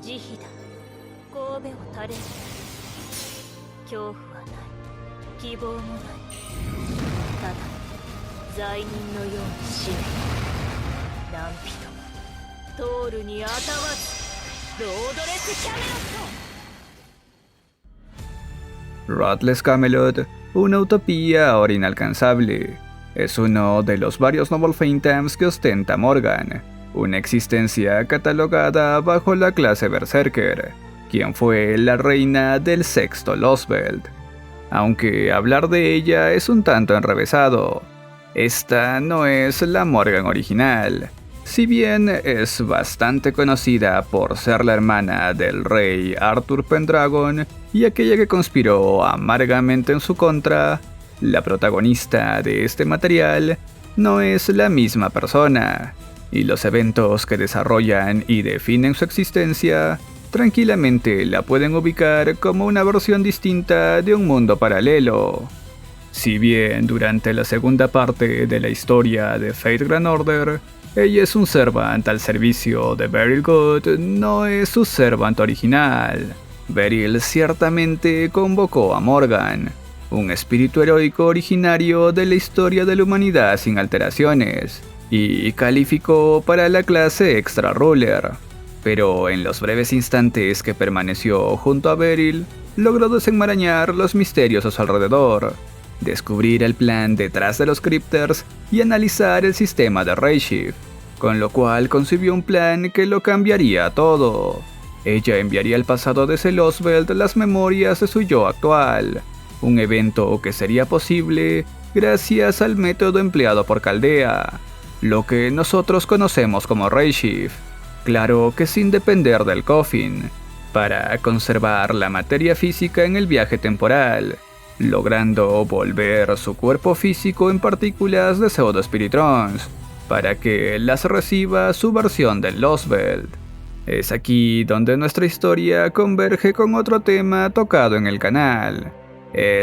慈悲だ。神戸を垂れる。恐怖はない。希望もない。ただ罪人のように死ね。何人トールにあたわずロードレスキャメロット。Roadless Camelot, una utopía ahora inalcanzable, es uno de los varios Noble Phantoms que ostenta Morgan, una existencia catalogada bajo la clase Berserker, quien fue la reina del sexto Lostbelt. Aunque hablar de ella es un tanto enrevesado, esta no es la Morgan original. Si bien es bastante conocida por ser la hermana del rey Arthur Pendragon y aquella que conspiró amargamente en su contra, la protagonista de este material no es la misma persona, y los eventos que desarrollan y definen su existencia tranquilamente la pueden ubicar como una versión distinta de un mundo paralelo. Si bien durante la segunda parte de la historia de Fate Grand Order, ella es un servant al servicio de Beryl God, no es su servant original. Beryl ciertamente convocó a Morgan, un espíritu heroico originario de la historia de la humanidad sin alteraciones, y calificó para la clase Extra Ruler. Pero en los breves instantes que permaneció junto a Beryl, logró desenmarañar los misterios a su alrededor, descubrir el plan detrás de los Crypters y analizar el sistema de Redshift, con lo cual concibió un plan que lo cambiaría todo. Ella enviaría al pasado de Lostbelt las memorias de su yo actual, un evento que sería posible gracias al método empleado por Caldea, lo que nosotros conocemos como Redshift, claro que sin depender del Coffin, para conservar la materia física en el viaje temporal, logrando volver su cuerpo físico en partículas de pseudo-spiritrons, para que las reciba su versión del Lostbelt. Es aquí donde nuestra historia converge con otro tema tocado en el canal.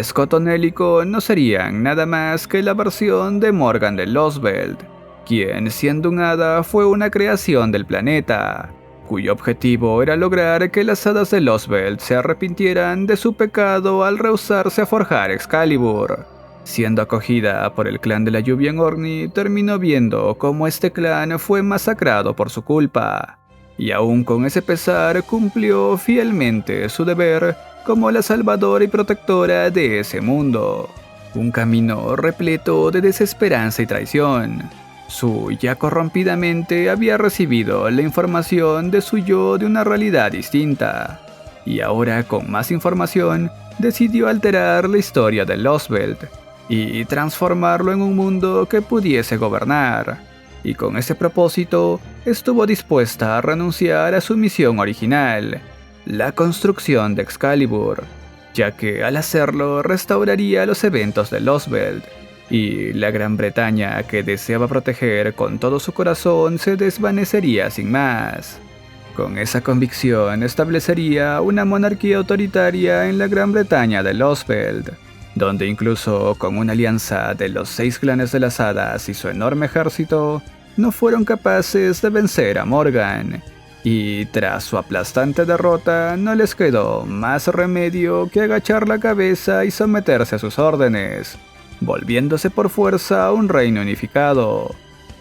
Scott Onélico no serían nada más que la versión de Morgan del Lostbelt, quien siendo un hada fue una creación del planeta, cuyo objetivo era lograr que las hadas de Lostbelt se arrepintieran de su pecado al rehusarse a forjar Excalibur. Siendo acogida por el clan de la lluvia en Orni, terminó viendo cómo este clan fue masacrado por su culpa, y aún con ese pesar cumplió fielmente su deber como la salvadora y protectora de ese mundo. Un camino repleto de desesperanza y traición. Su ya corrompida mente había recibido la información de su yo de una realidad distinta, y ahora con más información decidió alterar la historia de Lostbelt y transformarlo en un mundo que pudiese gobernar, y con ese propósito estuvo dispuesta a renunciar a su misión original, la construcción de Excalibur, ya que al hacerlo restauraría los eventos de Lostbelt, y la Gran Bretaña que deseaba proteger con todo su corazón se desvanecería sin más. Con esa convicción establecería una monarquía autoritaria en la Gran Bretaña de Lostbelt, donde incluso con una alianza de los 6 clanes de las hadas y su enorme ejército, no fueron capaces de vencer a Morgan, y tras su aplastante derrota no les quedó más remedio que agachar la cabeza y someterse a sus órdenes, volviéndose por fuerza un reino unificado.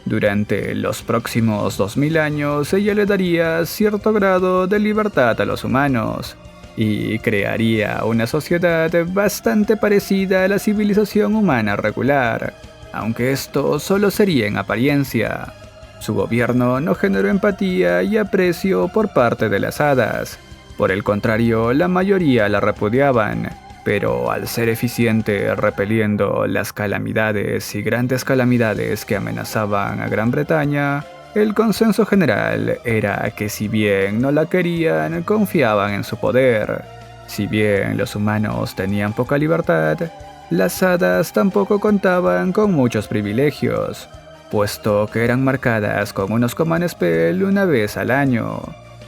Durante los próximos 2000 años ella le daría cierto grado de libertad a los humanos, y crearía una sociedad bastante parecida a la civilización humana regular, aunque esto solo sería en apariencia. Su gobierno no generó empatía y aprecio por parte de las hadas. Por el contrario, la mayoría la repudiaban, pero al ser eficiente repeliendo las calamidades y grandes calamidades que amenazaban a Gran Bretaña, el consenso general era que si bien no la querían, confiaban en su poder. Si bien los humanos tenían poca libertad, las hadas tampoco contaban con muchos privilegios, puesto que eran marcadas con unos Command Spell una vez al año,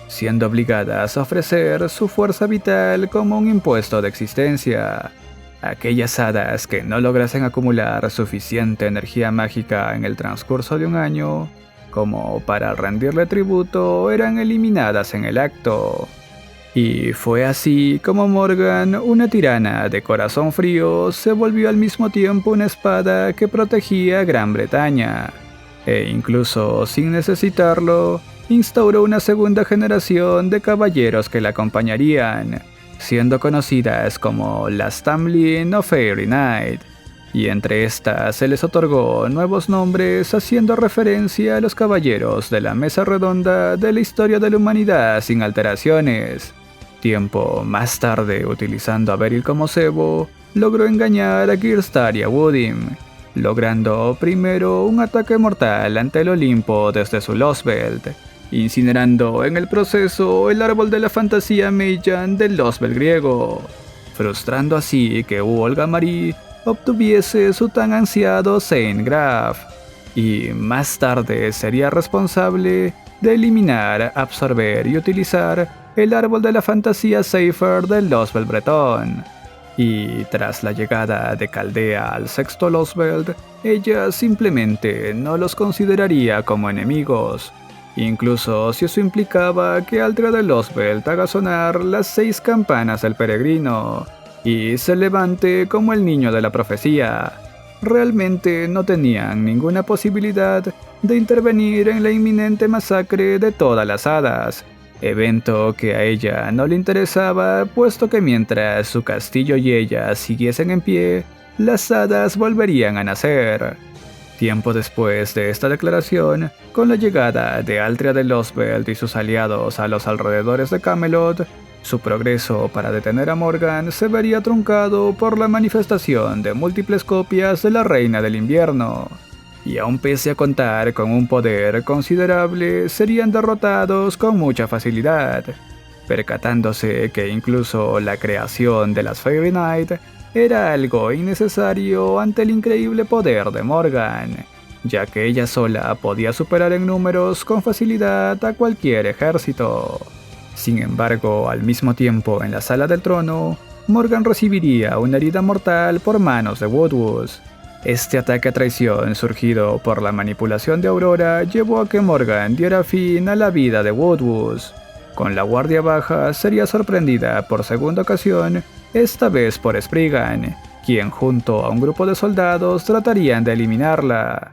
siendo obligadas a ofrecer su fuerza vital como un impuesto de existencia. Aquellas hadas que no lograsen acumular suficiente energía mágica en el transcurso de un año como para rendirle tributo, eran eliminadas en el acto. Y fue así como Morgan, una tirana de corazón frío, se volvió al mismo tiempo una espada que protegía a Gran Bretaña. E incluso sin necesitarlo, instauró una segunda generación de caballeros que la acompañarían, siendo conocidas como las Tamlin o Fairy Knight. Y entre estas se les otorgó nuevos nombres haciendo referencia a los caballeros de la mesa redonda de la historia de la humanidad sin alteraciones. Tiempo más tarde, utilizando a Beryl como cebo, logró engañar a Gearstar y a Woodim, logrando primero un ataque mortal ante el Olimpo desde su Lostbelt, incinerando en el proceso el árbol de la fantasía Meijan del Lostbelt griego, frustrando así que Olga Marie obtuviese su tan ansiado Saint Graph, y más tarde sería responsable de eliminar, absorber y utilizar el árbol de la fantasía Seifer del Lostbelt bretón. Y tras la llegada de Caldea al sexto Lostbelt, ella simplemente no los consideraría como enemigos, incluso si eso implicaba que Altria de Lostbelt haga sonar las 6 campanas del peregrino y se levante como el niño de la profecía. Realmente no tenían ninguna posibilidad de intervenir en la inminente masacre de todas las hadas, evento que a ella no le interesaba, puesto que mientras su castillo y ella siguiesen en pie, las hadas volverían a nacer. Tiempo después de esta declaración, con la llegada de Altria de Lostbelt y sus aliados a los alrededores de Camelot, su progreso para detener a Morgan se vería truncado por la manifestación de múltiples copias de la Reina del Invierno, y aun pese a contar con un poder considerable, serían derrotados con mucha facilidad, percatándose que incluso la creación de las Fairy Knight era algo innecesario ante el increíble poder de Morgan, ya que ella sola podía superar en números con facilidad a cualquier ejército. Sin embargo, al mismo tiempo en la Sala del Trono, Morgan recibiría una herida mortal por manos de Woodwose. Este ataque a traición surgido por la manipulación de Aurora llevó a que Morgan diera fin a la vida de Woodwose. Con la guardia baja sería sorprendida por segunda ocasión, esta vez por Spriggan, quien junto a un grupo de soldados tratarían de eliminarla.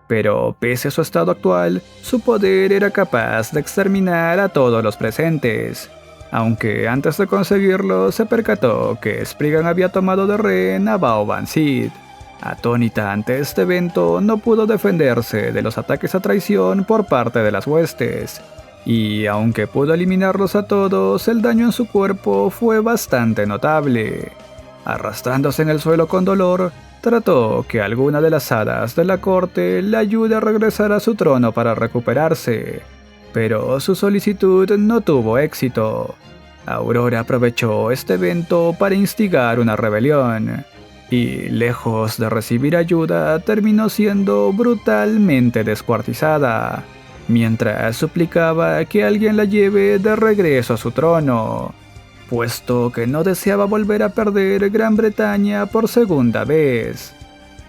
Pero pese a su estado actual, su poder era capaz de exterminar a todos los presentes, aunque antes de conseguirlo se percató que Spriggan había tomado de rehén a Bao Van Sid. Atónita ante este evento, no pudo defenderse de los ataques a traición por parte de las huestes, y aunque pudo eliminarlos a todos, el daño en su cuerpo fue bastante notable. Arrastrándose en el suelo con dolor, trató que alguna de las hadas de la corte le ayude a regresar a su trono para recuperarse, pero su solicitud no tuvo éxito. Aurora aprovechó este evento para instigar una rebelión, y lejos de recibir ayuda terminó siendo brutalmente descuartizada, mientras suplicaba que alguien la lleve de regreso a su trono, puesto que no deseaba volver a perder Gran Bretaña por segunda vez.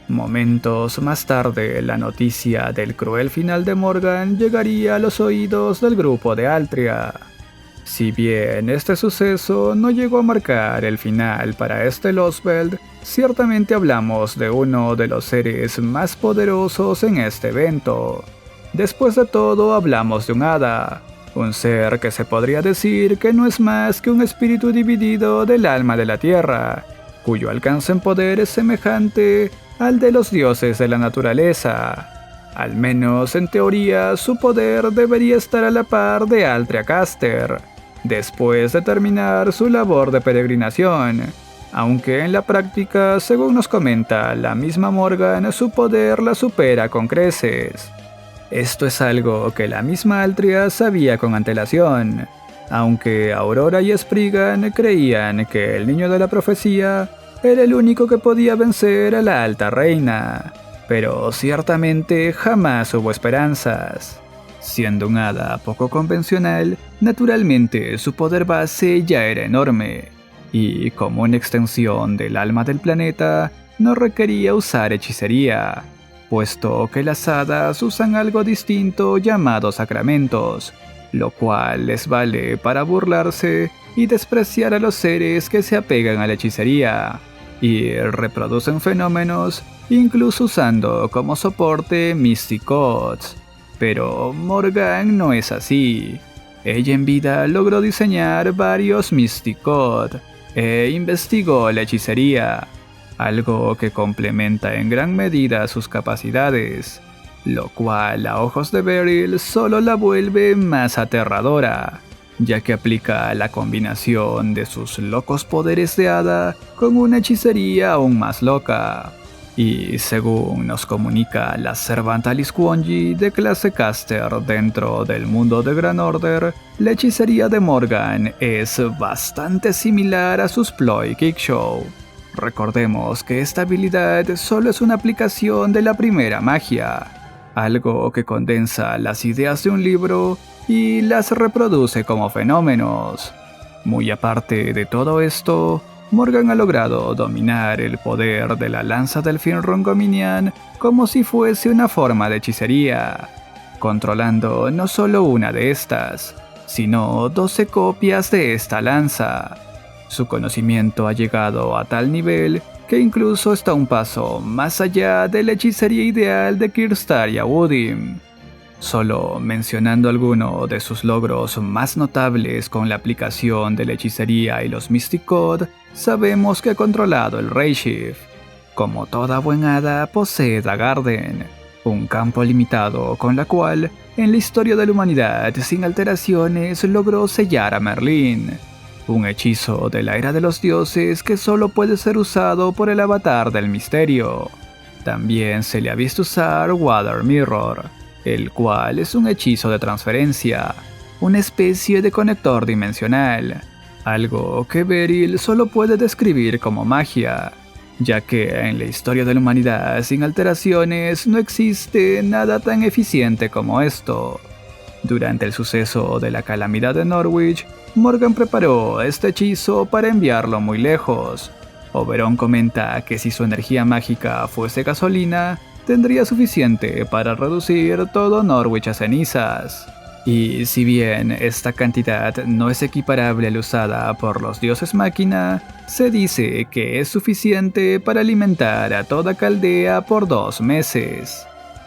Momentos más tarde, la noticia del cruel final de Morgan llegaría a los oídos del grupo de Altria. Si bien este suceso no llegó a marcar el final para este Lostbelt, ciertamente hablamos de uno de los seres más poderosos en este evento. Después de todo, hablamos de un hada, un ser que se podría decir que no es más que un espíritu dividido del alma de la tierra, cuyo alcance en poder es semejante al de los dioses de la naturaleza. Al menos en teoría, su poder debería estar a la par de Altria Caster, después de terminar su labor de peregrinación, aunque en la práctica, según nos comenta la misma Morgan, su poder la supera con creces. Esto es algo que la misma Altria sabía con antelación, aunque Aurora y Spriggan creían que el niño de la profecía era el único que podía vencer a la alta reina, pero ciertamente jamás hubo esperanzas. Siendo un hada poco convencional, naturalmente su poder base ya era enorme, y como una extensión del alma del planeta, no requería usar hechicería. puesto que las hadas usan algo distinto llamado sacramentos, lo cual les vale para burlarse y despreciar a los seres que se apegan a la hechicería, y reproducen fenómenos incluso usando como soporte Mystic Gods. Pero Morgan no es así. Ella en vida logró diseñar varios Mystic God e investigó la hechicería, algo que complementa en gran medida sus capacidades, lo cual a ojos de Beryl solo la vuelve más aterradora, ya que aplica la combinación de sus locos poderes de hada con una hechicería aún más loca. Y según nos comunica la Servantalis Quonji de clase caster dentro del mundo de Gran Order, la hechicería de Morgan es bastante similar a sus Ploy Kickshow. Recordemos que esta habilidad solo es una aplicación de la primera magia, algo que condensa las ideas de un libro y las reproduce como fenómenos. Muy aparte de todo esto, Morgan ha logrado dominar el poder de la lanza del Finrongominian como si fuese una forma de hechicería, controlando no solo una de estas, sino 12 copias de esta lanza. Su conocimiento ha llegado a tal nivel que incluso está un paso más allá de la hechicería ideal de Kirstar y Awudim. Solo mencionando alguno de sus logros más notables con la aplicación de la hechicería y los Mystic God, sabemos que ha controlado el Rayshift. Como toda buena hada, posee Dagarden, un campo limitado con la cual, en la historia de la humanidad sin alteraciones, logró sellar a Merlín, un hechizo de la era de los dioses que solo puede ser usado por el avatar del misterio. También se le ha visto usar Water Mirror, el cual es un hechizo de transferencia, una especie de conector dimensional, algo que Beryl solo puede describir como magia, ya que en la historia de la humanidad sin alteraciones no existe nada tan eficiente como esto. Durante el suceso de la calamidad de Norwich, Morgan preparó este hechizo para enviarlo muy lejos. Oberon comenta que si su energía mágica fuese gasolina, tendría suficiente para reducir todo Norwich a cenizas. Y si bien esta cantidad no es equiparable a la usada por los dioses máquina, se dice que es suficiente para alimentar a toda Caldea por 2 meses.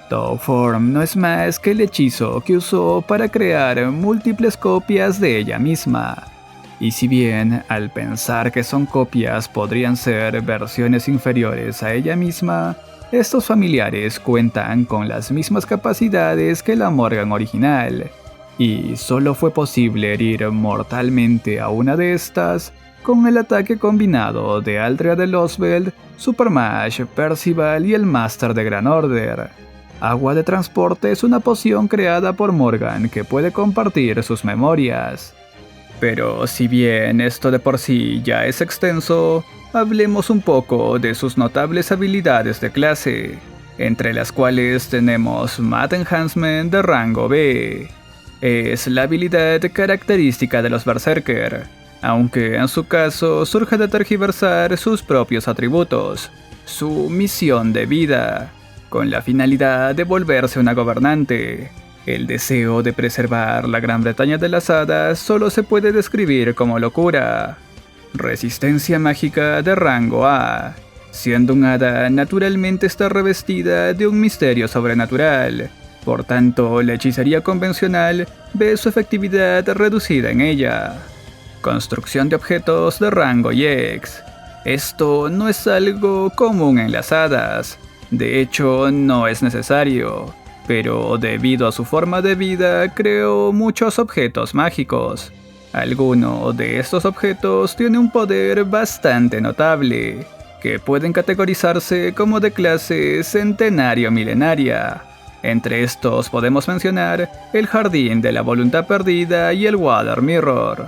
Dogform no es más que el hechizo que usó para crear múltiples copias de ella misma. Y si bien, al pensar que son copias podrían ser versiones inferiores a ella misma, estos familiares cuentan con las mismas capacidades que la Morgan original, y solo fue posible herir mortalmente a una de estas con el ataque combinado de Aldrea de Losveld, Supermash, Percival y el Máster de Gran Order. Agua de transporte es una poción creada por Morgan que puede compartir sus memorias. Pero si bien esto de por sí ya es extenso, hablemos un poco de sus notables habilidades de clase, entre las cuales tenemos Math Enhancement de rango B. Es la habilidad característica de los Berserker, aunque en su caso surge de tergiversar sus propios atributos, su misión de vida, con la finalidad de volverse una gobernante. El deseo de preservar la Gran Bretaña de las hadas solo se puede describir como locura. Resistencia mágica de rango A. Siendo un hada, naturalmente está revestida de un misterio sobrenatural. Por tanto, la hechicería convencional ve su efectividad reducida en ella. Construcción de objetos de rango EX. Esto no es algo común en las hadas. De hecho, no es necesario. Pero debido a su forma de vida, creó muchos objetos mágicos. Alguno de estos objetos tiene un poder bastante notable, que pueden categorizarse como de clase centenario-milenaria. Entre estos podemos mencionar el Jardín de la Voluntad Perdida y el Water Mirror.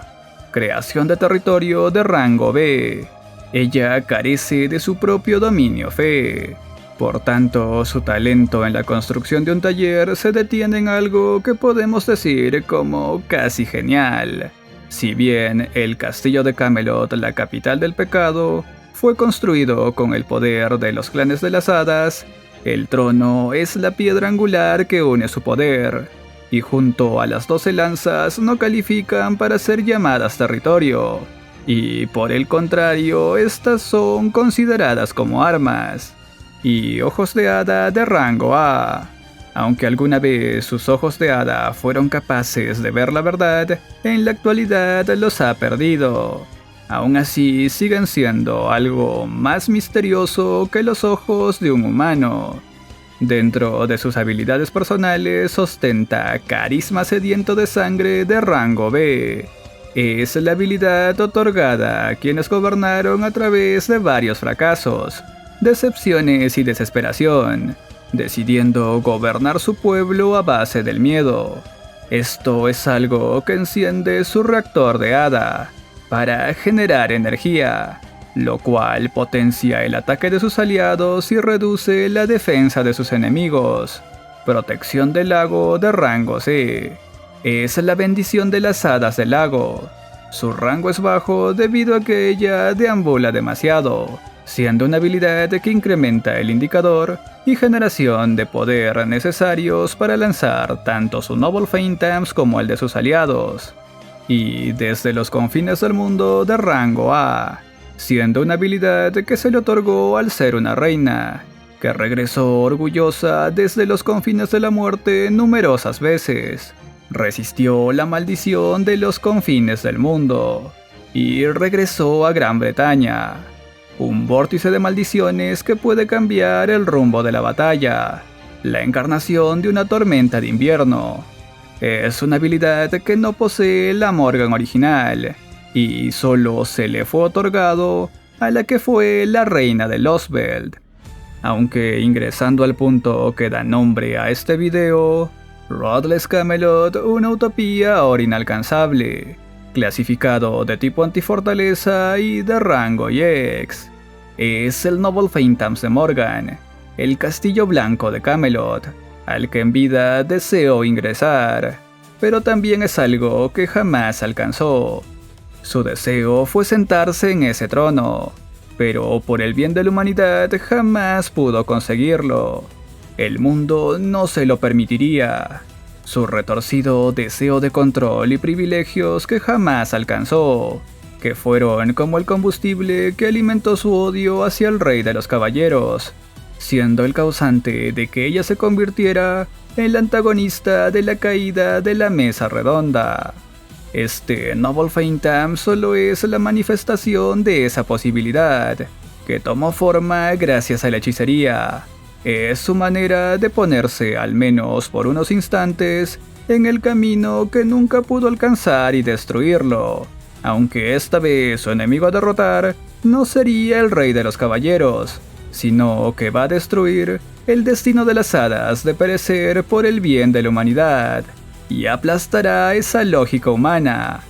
Creación de territorio de rango B. Ella carece de su propio dominio Fe. Por tanto, su talento en la construcción de un taller se detiene en algo que podemos decir como casi genial. Si bien el castillo de Camelot, la capital del pecado, fue construido con el poder de los clanes de las hadas, El trono es la piedra angular que une su poder, y junto a las 12 lanzas no califican para ser llamadas territorio, y por el contrario, estas son consideradas como armas, y ojos de hada de rango A. Aunque alguna vez sus ojos de hada fueron capaces de ver la verdad, en la actualidad los ha perdido. Aún así, siguen siendo algo más misterioso que los ojos de un humano. Dentro de sus habilidades personales ostenta carisma sediento de sangre de rango B. Es la habilidad otorgada a quienes gobernaron a través de varios fracasos, decepciones y desesperación, decidiendo gobernar su pueblo a base del miedo. Esto es algo que enciende su reactor de hada para generar energía, lo cual potencia el ataque de sus aliados y reduce la defensa de sus enemigos. Protección del lago de rango C. Es la bendición de las hadas del lago. Su rango es bajo debido a que ella deambula demasiado, siendo una habilidad que incrementa el indicador y generación de poder necesarios para lanzar tanto su Noble Phantoms como el de sus aliados. Y desde los confines del mundo de rango A, siendo una habilidad que se le otorgó al ser una reina, que regresó orgullosa desde los confines de la muerte numerosas veces, resistió la maldición de los confines del mundo, y regresó a Gran Bretaña. Un vórtice de maldiciones que puede cambiar el rumbo de la batalla, la encarnación de una tormenta de invierno. Es una habilidad que no posee la Morgan original, y solo se le fue otorgado a la que fue la reina de Lostveld. Aunque ingresando al punto que da nombre a este video, Ruthless Camelot, una utopía ahora inalcanzable, clasificado de tipo antifortaleza y de rango EX. Es el Noble Phantoms de Morgan, el castillo blanco de Camelot, al que en vida deseo ingresar, pero también es algo que jamás alcanzó. Su deseo fue sentarse en ese trono, pero por el bien de la humanidad jamás pudo conseguirlo. El mundo no se lo permitiría. Su retorcido deseo de control y privilegios que jamás alcanzó, que fueron como el combustible que alimentó su odio hacia el rey de los caballeros, siendo el causante de que ella se convirtiera en la antagonista de la caída de la mesa redonda. Este Noble Phantom solo es la manifestación de esa posibilidad, que tomó forma gracias a la hechicería. Es su manera de ponerse, al menos por unos instantes, en el camino que nunca pudo alcanzar y destruirlo, aunque esta vez su enemigo a derrotar no sería el rey de los caballeros, sino que va a destruir el destino de las hadas de perecer por el bien de la humanidad, y aplastará esa lógica humana.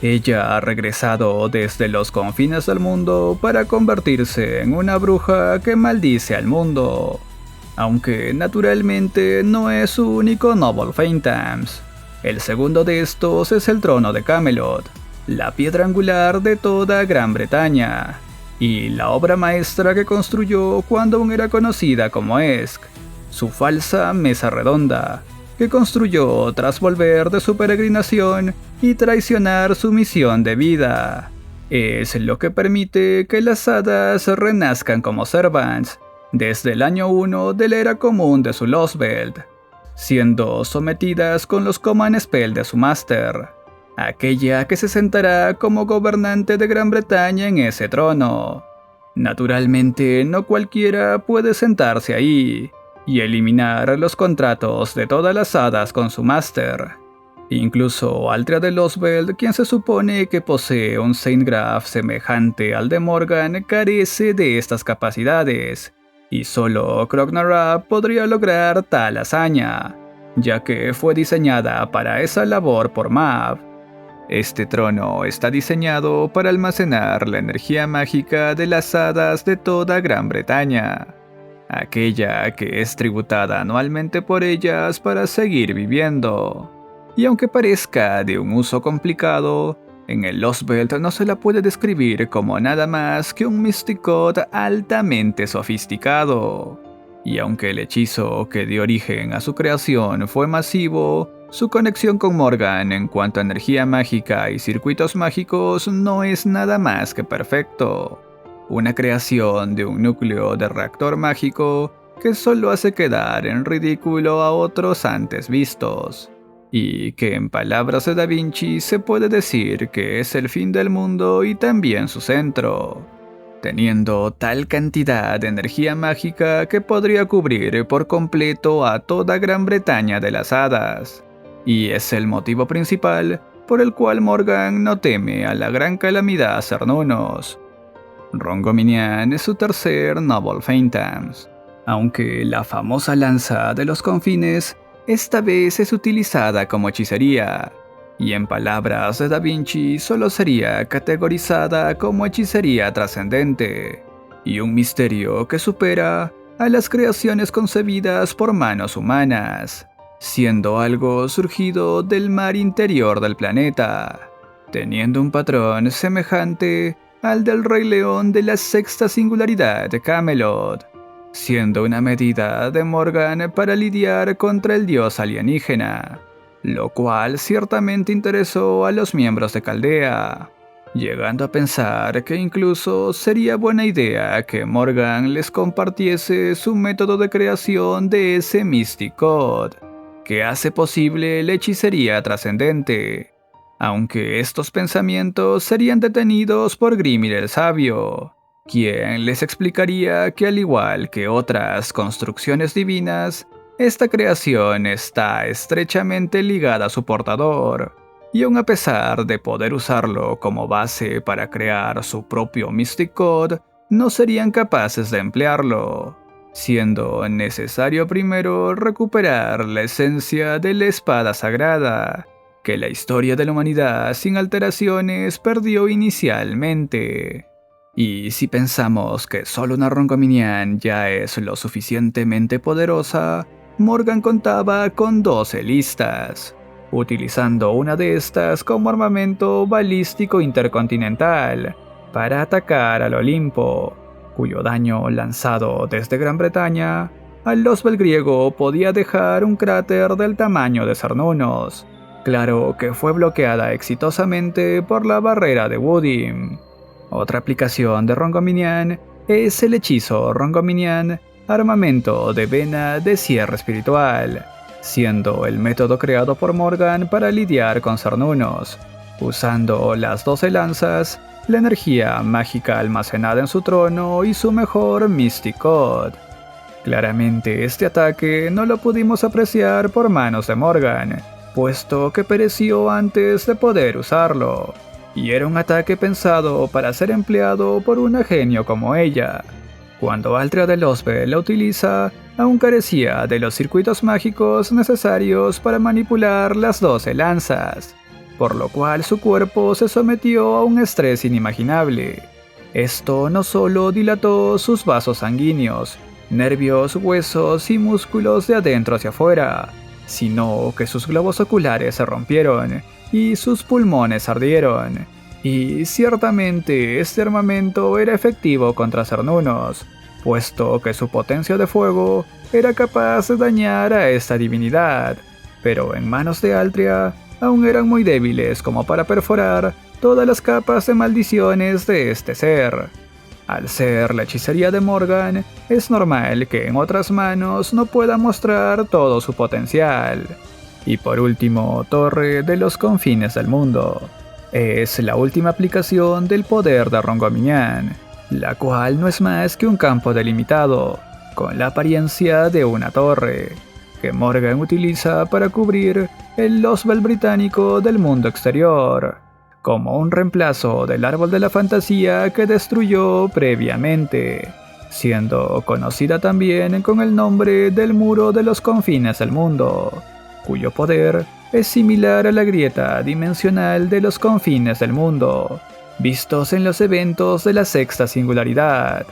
Ella ha regresado desde los confines del mundo para convertirse en una bruja que maldice al mundo, aunque naturalmente no es su único Noble Phantoms. El segundo de estos es el trono de Camelot, la piedra angular de toda Gran Bretaña, y la obra maestra que construyó cuando aún era conocida como Esk, su falsa mesa redonda, que construyó tras volver de su peregrinación y traicionar su misión de vida. Es lo que permite que las hadas renazcan como servants desde el año 1 de la era común de su Lostveld, siendo sometidas con los Command Spell de su máster, aquella que se sentará como gobernante de Gran Bretaña en ese trono. Naturalmente, no cualquiera puede sentarse ahí y eliminar los contratos de todas las hadas con su máster. Incluso Altria de Lostveld, quien se supone que posee un Saint Graph semejante al de Morgan, carece de estas capacidades, y solo Crognarab podría lograr tal hazaña, ya que fue diseñada para esa labor por Mav. Este trono está diseñado para almacenar la energía mágica de las hadas de toda Gran Bretaña, aquella que es tributada anualmente por ellas para seguir viviendo. Y aunque parezca de un uso complicado, en el Lostveld no se la puede describir como nada más que un Mystic Code altamente sofisticado. Y aunque el hechizo que dio origen a su creación fue masivo, su conexión con Morgan en cuanto a energía mágica y circuitos mágicos no es nada más que perfecto. Una creación de un núcleo de reactor mágico que solo hace quedar en ridículo a otros antes vistos. Y que en palabras de Da Vinci se puede decir que es el fin del mundo y también su centro, teniendo tal cantidad de energía mágica que podría cubrir por completo a toda Gran Bretaña de las hadas. Y es el motivo principal por el cual Morgan no teme a la gran calamidad Cernunnos. Rongominian es su tercer Noble Phantoms, aunque la famosa lanza de los confines esta vez es utilizada como hechicería, y en palabras de Da Vinci solo sería categorizada como hechicería trascendente, y un misterio que supera a las creaciones concebidas por manos humanas, siendo algo surgido del mar interior del planeta, teniendo un patrón semejante al del Rey León de la sexta singularidad de Camelot, siendo una medida de Morgan para lidiar contra el dios alienígena, lo cual ciertamente interesó a los miembros de Caldea, llegando a pensar que incluso sería buena idea que Morgan les compartiese su método de creación de ese Mystic Code, que hace posible la hechicería trascendente, aunque estos pensamientos serían detenidos por Grimir el Sabio, quien les explicaría que al igual que otras construcciones divinas, esta creación está estrechamente ligada a su portador, y aun a pesar de poder usarlo como base para crear su propio Mystic Code, no serían capaces de emplearlo, siendo necesario primero recuperar la esencia de la espada sagrada, que la historia de la humanidad sin alteraciones perdió inicialmente. Y si pensamos que solo una Rongominian ya es lo suficientemente poderosa, Morgan contaba con 12 listas, utilizando una de estas como armamento balístico intercontinental para atacar al Olimpo, cuyo daño lanzado desde Gran Bretaña al Losbel griego podía dejar un cráter del tamaño de Cernunnos. Claro que fue bloqueada exitosamente por la barrera de Woodim. Otra aplicación de Rongominian es el hechizo Rongominian, armamento de vena de cierre espiritual, siendo el método creado por Morgan para lidiar con Cernunnos, usando las 12 lanzas, la energía mágica almacenada en su trono y su mejor Mystic Code. Claramente este ataque no lo pudimos apreciar por manos de Morgan, puesto que pereció antes de poder usarlo, y era un ataque pensado para ser empleado por una genio como ella. Cuando Altria de Losbel la utiliza, aún carecía de los circuitos mágicos necesarios para manipular las 12 lanzas, por lo cual su cuerpo se sometió a un estrés inimaginable. Esto no solo dilató sus vasos sanguíneos, nervios, huesos y músculos de adentro hacia afuera, sino que sus globos oculares se rompieron y sus pulmones ardieron. Y ciertamente este armamento era efectivo contra Cernunnos, puesto que su potencia de fuego era capaz de dañar a esta divinidad, pero en manos de Altria aún eran muy débiles como para perforar todas las capas de maldiciones de este ser. Al ser la hechicería de Morgan, es normal que en otras manos no pueda mostrar todo su potencial. Y por último, Torre de los Confines del Mundo. Es la última aplicación del poder de Rongominian, la cual no es más que un campo delimitado, con la apariencia de una torre, que Morgan utiliza para cubrir el Losbel británico del mundo exterior, como un reemplazo del árbol de la fantasía que destruyó previamente, siendo conocida también con el nombre del Muro de los Confines del Mundo, cuyo poder es similar a la grieta dimensional de los confines del mundo, vistos en los eventos de la sexta singularidad.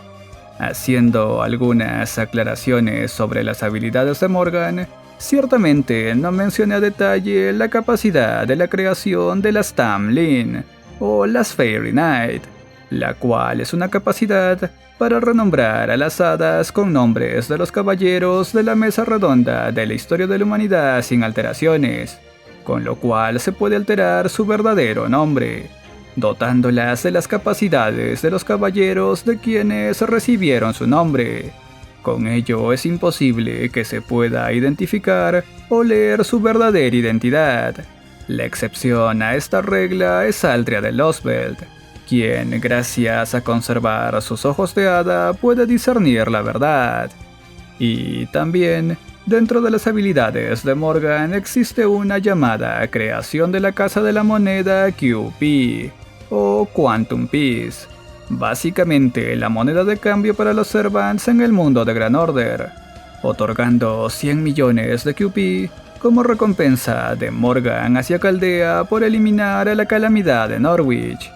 Haciendo algunas aclaraciones sobre las habilidades de Morgan, ciertamente no mencioné a detalle la capacidad de la creación de las Tamlin, o las Fairy Knight, la cual es una capacidad para renombrar a las hadas con nombres de los caballeros de la mesa redonda de la historia de la humanidad sin alteraciones, con lo cual se puede alterar su verdadero nombre, dotándolas de las capacidades de los caballeros de quienes recibieron su nombre. Con ello es imposible que se pueda identificar o leer su verdadera identidad. La excepción a esta regla es Aldria de Losbeld, quien, gracias a conservar sus ojos de hada, puede discernir la verdad. Y también, dentro de las habilidades de Morgan existe una llamada creación de la Casa de la Moneda QP, o Quantum Peace, básicamente la moneda de cambio para los Servants en el mundo de Gran Order, otorgando 100 millones de QP como recompensa de Morgan hacia Caldea por eliminar a la calamidad de Norwich.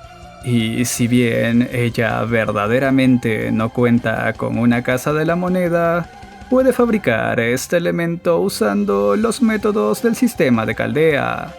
Y si bien ella verdaderamente no cuenta con una casa de la moneda, puede fabricar este elemento usando los métodos del sistema de Caldea.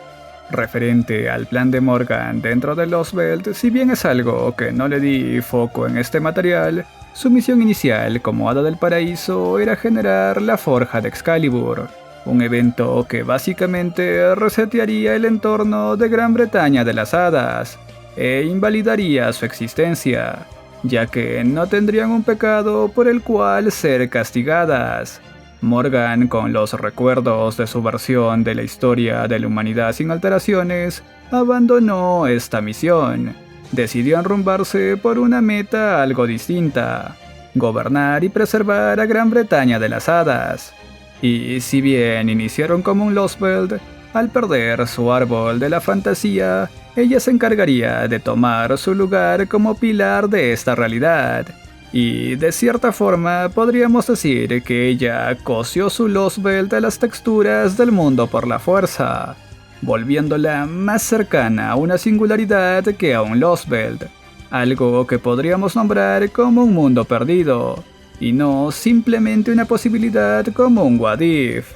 Referente al plan de Morgan dentro de Losbeld, si bien es algo que no le di foco en este material, su misión inicial como Hada del Paraíso era generar la Forja de Excalibur, un evento que básicamente resetearía el entorno de Gran Bretaña de las hadas, e invalidaría su existencia, ya que no tendrían un pecado por el cual ser castigadas. Morgan, con los recuerdos de su versión de la historia de la humanidad sin alteraciones, abandonó esta misión. Decidió enrumbarse por una meta algo distinta: gobernar y preservar a Gran Bretaña de las hadas. Y si bien iniciaron como un Losbeld, al perder su árbol de la fantasía, ella se encargaría de tomar su lugar como pilar de esta realidad. Y de cierta forma podríamos decir que ella cosió su Losbeld a las texturas del mundo por la fuerza, volviéndola más cercana a una singularidad que a un Losbeld, algo que podríamos nombrar como un mundo perdido, y no simplemente una posibilidad como un What If.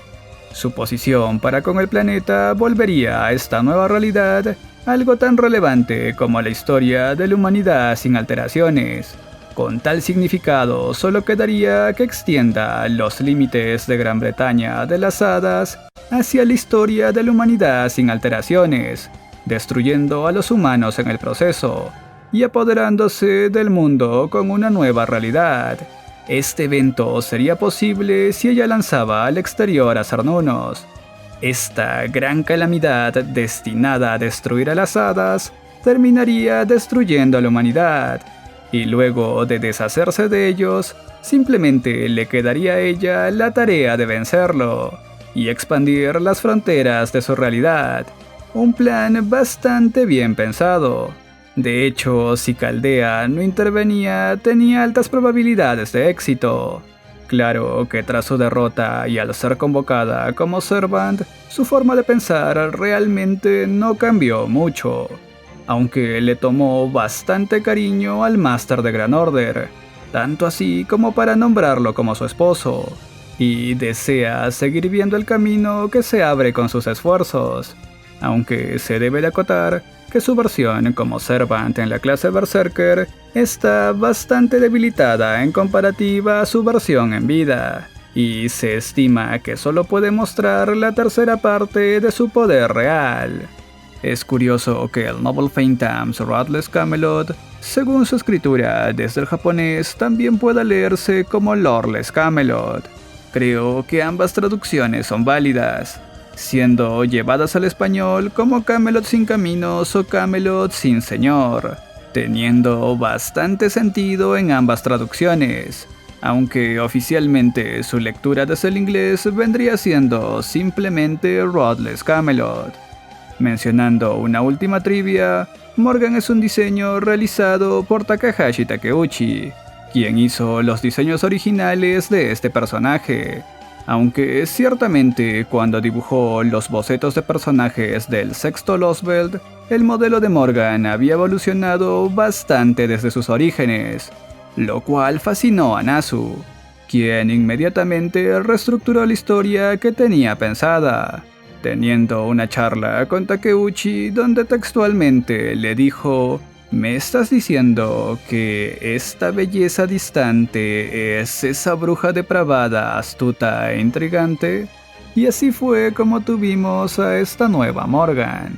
Su posición para con el planeta volvería a esta nueva realidad algo tan relevante como la historia de la humanidad sin alteraciones. Con tal significado, solo quedaría que extienda los límites de Gran Bretaña de las hadas hacia la historia de la humanidad sin alteraciones, destruyendo a los humanos en el proceso y apoderándose del mundo con una nueva realidad. Este evento sería posible si ella lanzaba al exterior a Cernunnos. Esta gran calamidad destinada a destruir a las hadas terminaría destruyendo a la humanidad, y luego de deshacerse de ellos, simplemente le quedaría a ella la tarea de vencerlo y expandir las fronteras de su realidad. Un plan bastante bien pensado. De hecho, si Caldea no intervenía, tenía altas probabilidades de éxito. Claro que tras su derrota y al ser convocada como Servant, su forma de pensar realmente no cambió mucho, aunque le tomó bastante cariño al Máster de Gran Order, tanto así como para nombrarlo como su esposo, y desea seguir viendo el camino que se abre con sus esfuerzos, aunque se debe de acotar que su versión como Servant en la clase Berserker está bastante debilitada en comparativa a su versión en vida, y se estima que solo puede mostrar la tercera parte de su poder real. Es curioso que el Noble Phantoms Ruthless Camelot, según su escritura desde el japonés, también pueda leerse como Lordless Camelot. Creo que ambas traducciones son válidas, siendo llevadas al español como Camelot sin caminos o Camelot sin señor, teniendo bastante sentido en ambas traducciones, aunque oficialmente su lectura desde el inglés vendría siendo simplemente Ruthless Camelot. Mencionando una última trivia, Morgan es un diseño realizado por Takahashi Takeuchi, quien hizo los diseños originales de este personaje, aunque ciertamente cuando dibujó los bocetos de personajes del sexto Losbeld, el modelo de Morgan había evolucionado bastante desde sus orígenes, lo cual fascinó a Nasu, quien inmediatamente reestructuró la historia que tenía pensada, teniendo una charla con Takeuchi donde textualmente le dijo: ¿Me estás diciendo que esta belleza distante es esa bruja depravada, astuta e intrigante? Y así fue como tuvimos a esta nueva Morgan.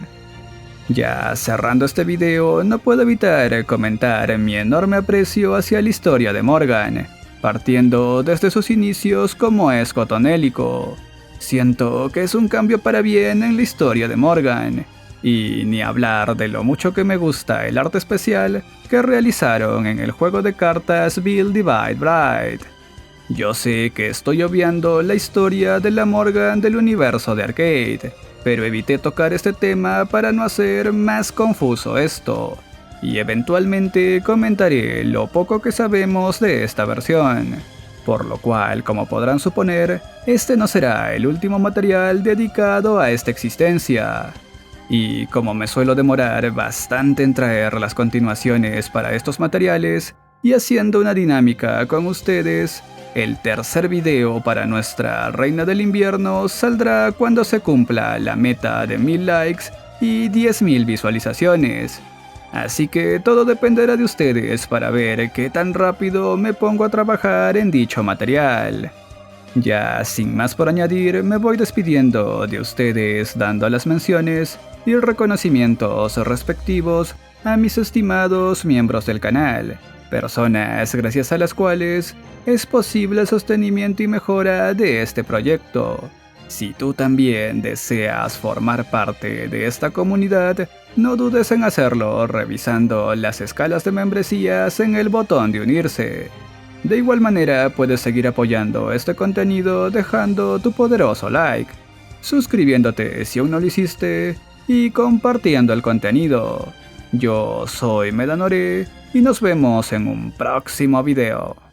Ya cerrando este video, no puedo evitar comentar mi enorme aprecio hacia la historia de Morgan, partiendo desde sus inicios como escotonélico. Siento que es un cambio para bien en la historia de Morgan, y ni hablar de lo mucho que me gusta el arte especial que realizaron en el juego de cartas Build Divide Bride. Yo sé que estoy obviando la historia de la Morgan del universo de Arcade, pero evité tocar este tema para no hacer más confuso esto, y eventualmente comentaré lo poco que sabemos de esta versión, por lo cual, como podrán suponer, este no será el último material dedicado a esta existencia. Y como me suelo demorar bastante en traer las continuaciones para estos materiales, y haciendo una dinámica con ustedes, el tercer video para nuestra Reina del Invierno saldrá cuando se cumpla la meta de 1000 likes y 10.000 visualizaciones. Así que todo dependerá de ustedes para ver qué tan rápido me pongo a trabajar en dicho material. Ya sin más por añadir, me voy despidiendo de ustedes dando las menciones y reconocimientos respectivos a mis estimados miembros del canal, personas gracias a las cuales es posible el sostenimiento y mejora de este proyecto. Si tú también deseas formar parte de esta comunidad, no dudes en hacerlo revisando las escalas de membresías en el botón de unirse. De igual manera, puedes seguir apoyando este contenido dejando tu poderoso like, suscribiéndote si aún no lo hiciste y compartiendo el contenido. Yo soy Medanore y nos vemos en un próximo video.